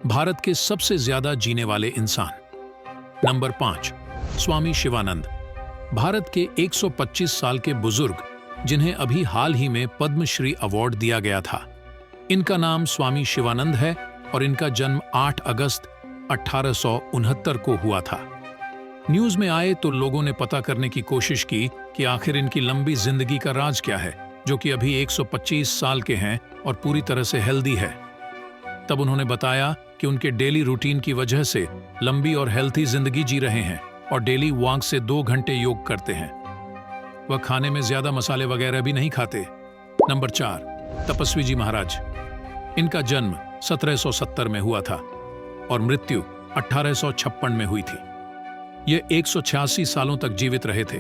भारत के सबसे ज्यादा जीने वाले इंसान। नंबर 5, स्वामी शिवानंद। भारत के 125 साल के बुजुर्ग जिन्हें अभी हाल ही में पद्मश्री अवार्ड दिया गया था। इनका नाम स्वामी शिवानंद है और इनका जन्म 8 अगस्त 1869 को हुआ था। न्यूज में आए तो लोगों ने पता करने की कोशिश की कि आखिर इनकी लंबी जिंदगी का राज क्या है, जो कि अभी 125 साल के हैं और पूरी तरह से हेल्दी है। तब उन्होंने बताया कि उनके डेली रूटीन की वजह से लंबी और हेल्थी जिंदगी जी रहे हैं और डेली वॉक से 2 घंटे योग करते हैं। वह खाने में ज्यादा मसाले वगैरह भी नहीं खाते। नंबर 4, तपस्वी जी महाराज। इनका जन्म 1770 में हुआ था और मृत्यु 1856 में हुई थी। ये 186 सालों तक जीवित रहे थे।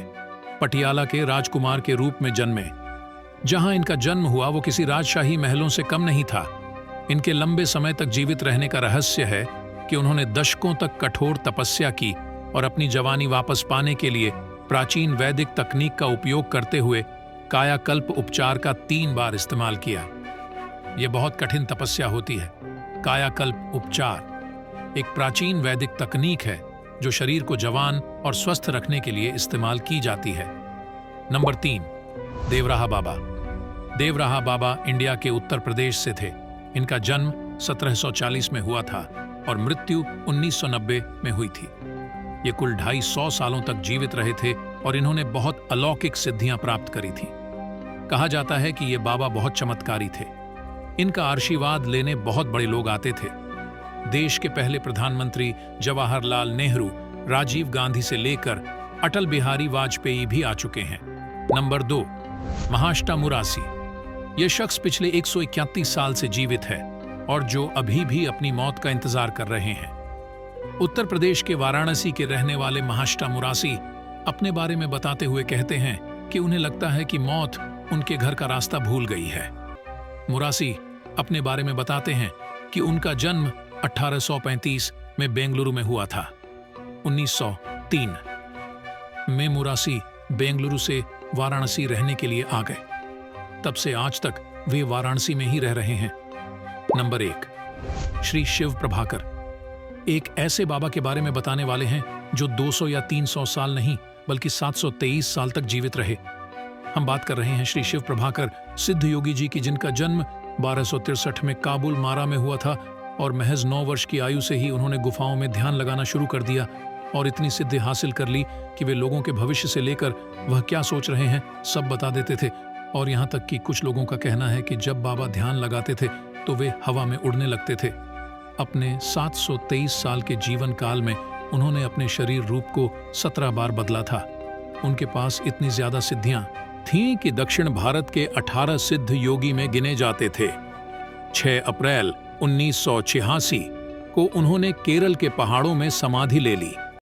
पटियाला के राजकुमार के रूप में जन्मे। जहां इनका जन्म हुआ वो किसी राजशाही महलों से कम नहीं था। इनके लंबे समय तक जीवित रहने का रहस्य है कि उन्होंने दशकों तक कठोर तपस्या की और अपनी जवानी वापस पाने के लिए प्राचीन वैदिक तकनीक का उपयोग करते हुए कायाकल्प उपचार का 3 बार इस्तेमाल किया। यह बहुत कठिन तपस्या होती है। कायाकल्प उपचार एक प्राचीन वैदिक तकनीक है जो शरीर को जवान और स्वस्थ रखने के लिए इस्तेमाल की जाती है। नंबर 3, देवराहा बाबा। देवराहा बाबा इंडिया के उत्तर प्रदेश से थे। इनका जन्म 1740 में हुआ था और मृत्यु 1990 में हुई थी। ये कुल 250 सालों तक जीवित रहे थे और इन्होंने बहुत अलौकिक सिद्धियां प्राप्त करी थी। कहा जाता है कि ये बाबा बहुत चमत्कारी थे। इनका आशीर्वाद लेने बहुत बड़े लोग आते थे। देश के पहले प्रधानमंत्री जवाहरलाल नेहरू, राजीव गांधी से लेकर अटल बिहारी वाजपेयी भी आ चुके हैं। नंबर 2, महाष्टामुरासी। यह शख्स पिछले 131 साल से जीवित है और जो अभी भी अपनी मौत का इंतजार कर रहे हैं। उत्तर प्रदेश के वाराणसी के रहने वाले महाष्टामुरासी अपने बारे में बताते हुए कहते हैं कि उन्हें लगता है कि मौत उनके घर का रास्ता भूल गई है। मुरासी अपने बारे में बताते हैं कि उनका जन्म 1835 में बेंगलुरु में हुआ था। 1903 में मुरासी बेंगलुरु से वाराणसी रहने के लिए आ गए। तब से आज तक वे वाराणसी में ही रह रहे हैं। नंबर 1, श्री शिव प्रभाकर। एक ऐसे बाबा के बारे में बताने वाले हैं जो 200 या 300 साल नहीं बल्कि 723 साल तक जीवित रहे। हम बात कर रहे हैं श्री शिव प्रभाकर सिद्ध योगी जी की, जिनका जन्म 1263 में काबुल मारा में हुआ था और महज 9 वर्ष की आयु से ही उन्होंने गुफाओं में ध्यान लगाना शुरू कर दिया और इतनी सिद्धि हासिल कर ली कि वे लोगों के भविष्य से लेकर वह क्या सोच रहे हैं सब बता देते थे। और यहाँ तक कि कुछ लोगों का कहना है कि जब बाबा ध्यान लगाते थे तो वे हवा में उड़ने लगते थे। अपने 723 साल के जीवन काल में उन्होंने अपने शरीर रूप को 17 बार बदला था। उनके पास इतनी ज्यादा सिद्धियां थीं कि दक्षिण भारत के 18 सिद्ध योगी में गिने जाते थे। 6 अप्रैल 1986 को उन्होंने केरल के पहाड़ों में समाधि ले ली।